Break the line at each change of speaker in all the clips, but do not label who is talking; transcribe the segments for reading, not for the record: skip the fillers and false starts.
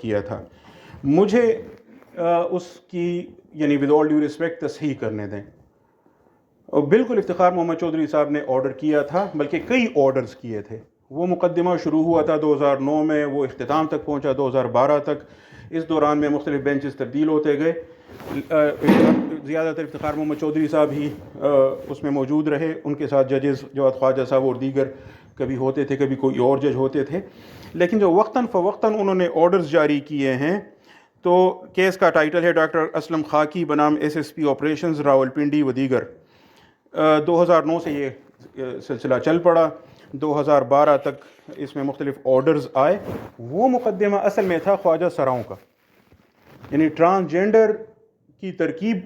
کیا تھا. مجھے اس کی یعنی ود آل ڈیو رسپیکٹ تصحیح کرنے دیں. بالکل افتخار محمد چودھری صاحب نے آرڈر کیا تھا، بلکہ کئی آرڈرز کیے تھے. وہ مقدمہ شروع ہوا تھا 2009 میں، وہ اختتام تک پہنچا 2012 تک. اس دوران میں مختلف بینچز تبدیل ہوتے گئے. زیادہ تر افتخار محمد چودھری صاحب ہی اس میں موجود رہے. ان کے ساتھ ججز جواد خواجہ صاحب اور دیگر کبھی ہوتے تھے، کبھی کوئی اور جج ہوتے تھے. لیکن جو وقتاً فوقتاً انہوں نے آرڈرز جاری کیے ہیں، تو کیس کا ٹائٹل ہے ڈاکٹر اسلم خاکی بنام SSP آپریشنز راولپنڈی و دیگر. 2009 سے یہ سلسلہ چل پڑا. 2012 تک اس میں مختلف آرڈرز آئے. وہ مقدمہ اصل میں تھا خواجہ سراؤں کا، یعنی ٹرانسجینڈر کی ترکیب.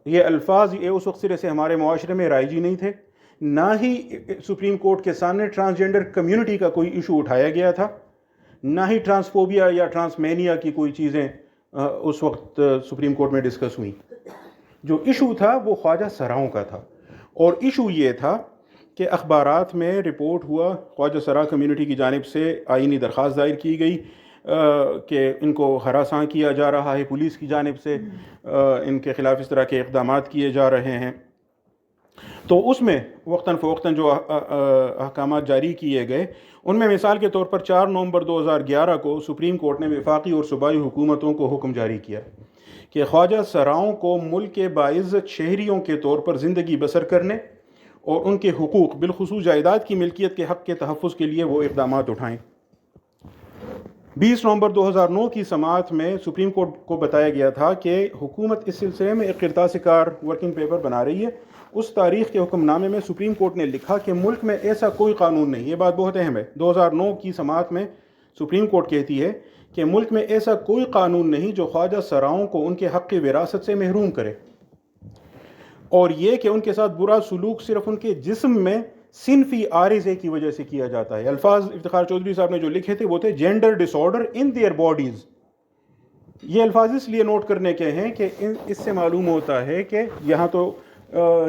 یہ الفاظ یہ اس وقت سرے سے ہمارے معاشرے میں رائج ہی نہیں تھے. نہ ہی سپریم کورٹ کے سامنے ٹرانسجینڈر کمیونٹی کا کوئی ایشو اٹھایا گیا تھا، نہ ہی ٹرانسفوبیا یا ٹرانسمینیا کی کوئی چیزیں اس وقت سپریم کورٹ میں ڈسکس ہوئیں. جو ایشو تھا وہ خواجہ سراؤں کا تھا. اور ایشو یہ تھا کہ اخبارات میں رپورٹ ہوا، خواجہ سرا کمیونٹی کی جانب سے آئینی درخواست دائر کی گئی کہ ان کو ہراساں کیا جا رہا ہے، پولیس کی جانب سے ان کے خلاف اس طرح کے اقدامات کیے جا رہے ہیں. تو اس میں وقتاً فوقتاً جو احکامات جاری کیے گئے، ان میں مثال کے طور پر 4 نومبر 2011 کو سپریم کورٹ نے وفاقی اور صوبائی حکومتوں کو حکم جاری کیا کہ خواجہ سراؤں کو ملک کے باعزت شہریوں کے طور پر زندگی بسر کرنے اور ان کے حقوق بالخصوص جائیداد کی ملکیت کے حق کے تحفظ کے لیے وہ اقدامات اٹھائیں. 20 نومبر 2009 کی سماعت میں سپریم کورٹ کو بتایا گیا تھا کہ حکومت اس سلسلے میں ایک کرتاسِ کار ورکنگ پیپر بنا رہی ہے. اس تاریخ کے حکم نامے میں سپریم کورٹ نے لکھا کہ ملک میں ایسا کوئی قانون نہیں. یہ بات بہت اہم ہے. 2009 کی سماعت میں سپریم کورٹ کہتی ہے کہ ملک میں ایسا کوئی قانون نہیں جو خواجہ سراؤں کو ان کے حق کی وراثت سے محروم کرے، اور یہ کہ ان کے ساتھ برا سلوک صرف ان کے جسم میں صنفی عارضے کی وجہ سے کیا جاتا ہے. الفاظ افتخار چودھری صاحب نے جو لکھے تھے وہ تھے gender disorder in their bodies. یہ الفاظ اس لیے نوٹ کرنے کے ہیں کہ اس سے معلوم ہوتا ہے کہ یہاں تو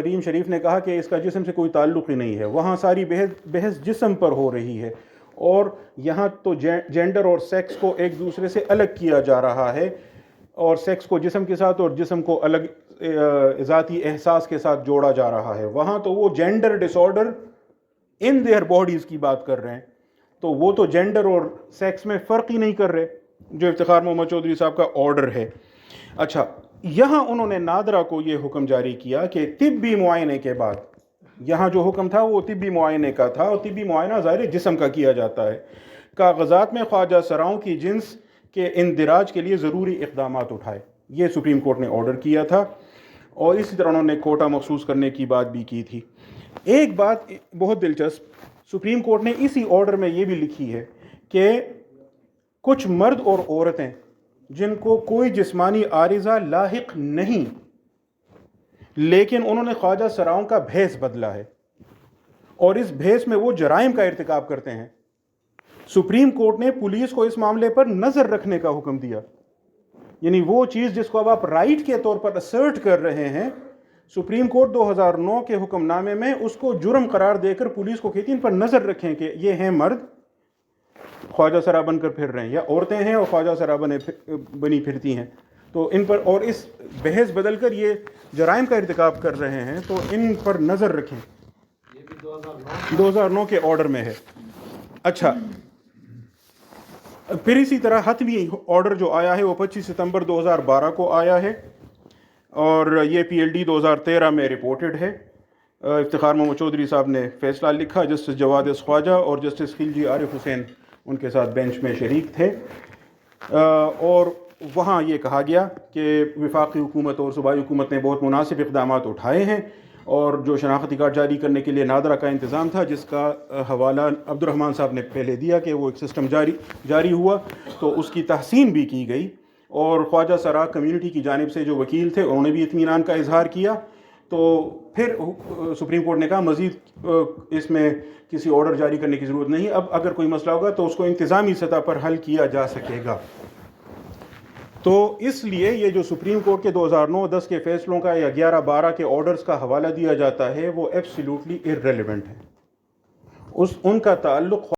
ریم شریف نے کہا کہ اس کا جسم سے کوئی تعلق ہی نہیں ہے، وہاں ساری بحث جسم پر ہو رہی ہے، اور یہاں تو جینڈر اور سیکس کو ایک دوسرے سے الگ کیا جا رہا ہے، اور سیکس کو جسم کے ساتھ اور جسم کو الگ ذاتی احساس کے ساتھ جوڑا جا رہا ہے. وہاں تو وہ gender disorder in their bodies کی بات کر رہے ہیں، تو وہ تو جینڈر اور سیکس میں فرق ہی نہیں کر رہے جو افتخار محمد چودھری صاحب کا آرڈر ہے. اچھا، یہاں انہوں نے نادرا کو یہ حکم جاری کیا کہ طبی معائنے کے بعد، یہاں جو حکم تھا وہ طبی معائنے کا تھا، اور طبی معائنہ ظاہر جسم کا کیا جاتا ہے. کاغذات میں خواجہ سراؤں کی جنس کے اندراج کے لیے ضروری اقدامات اٹھائے. یہ سپریم کورٹ نے آرڈر کیا تھا، اور اسی طرح انہوں نے کوٹا مخصوص کرنے کی بات بھی کی تھی. ایک بات بہت دلچسپ، سپریم کورٹ نے اسی آرڈر میں یہ بھی لکھی ہے کہ کچھ مرد اور عورتیں جن کو کوئی جسمانی عارضہ لاحق نہیں، لیکن انہوں نے خواجہ سراؤں کا بھیس بدلا ہے، اور اس بھیس میں وہ جرائم کا ارتکاب کرتے ہیں. سپریم کورٹ نے پولیس کو اس معاملے پر نظر رکھنے کا حکم دیا. یعنی وہ چیز جس کو اب آپ رائٹ کے طور پر اسرٹ کر رہے ہیں، سپریم کورٹ 2009 کے حکم نامے میں اس کو جرم قرار دے کر پولیس کو کہتی ان پر نظر رکھیں کہ یہ ہیں مرد خواجہ سرا بن کر پھر رہے ہیں، یا عورتیں ہیں اور خواجہ سرا بنی پھرتی ہیں، تو ان پر، اور اس بحث بدل کر یہ جرائم کا ارتکاب کر رہے ہیں، تو ان پر نظر رکھیں. یہ بھی 2009 کے آرڈر میں ہے. اچھا، پھر اسی طرح حتمی آرڈر جو آیا ہے وہ 25 ستمبر 2012 کو آیا ہے، اور یہ PLD 2013 میں رپورٹڈ ہے. افتخار محمد چودھری صاحب نے فیصلہ لکھا، جسٹس جواد خواجہ اور جسٹس خلجی عارف حسین ان کے ساتھ بینچ میں شریک تھے. اور وہاں یہ کہا گیا کہ وفاقی حکومت اور صوبائی حکومت نے بہت مناسب اقدامات اٹھائے ہیں، اور جو شناختی کارڈ جاری کرنے کے لیے نادرا کا انتظام تھا، جس کا حوالہ عبد الرحمن صاحب نے پہلے دیا کہ وہ ایک سسٹم جاری ہوا، تو اس کی تحسین بھی کی گئی. اور خواجہ سرا کمیونٹی کی جانب سے جو وکیل تھے انہوں نے بھی اطمینان کا اظہار کیا. تو پھر سپریم کورٹ نے کہا مزید اس میں کسی آرڈر جاری کرنے کی ضرورت نہیں، اب اگر کوئی مسئلہ ہوگا تو اس کو انتظامی سطح پر حل کیا جا سکے گا. تو اس لیے یہ جو سپریم کورٹ کے 2009-10 کے فیصلوں کا یا 11-12 کے آرڈرز کا حوالہ دیا جاتا ہے وہ ایبسلیوٹلی ارریلیونٹ ہے. ان کا تعلق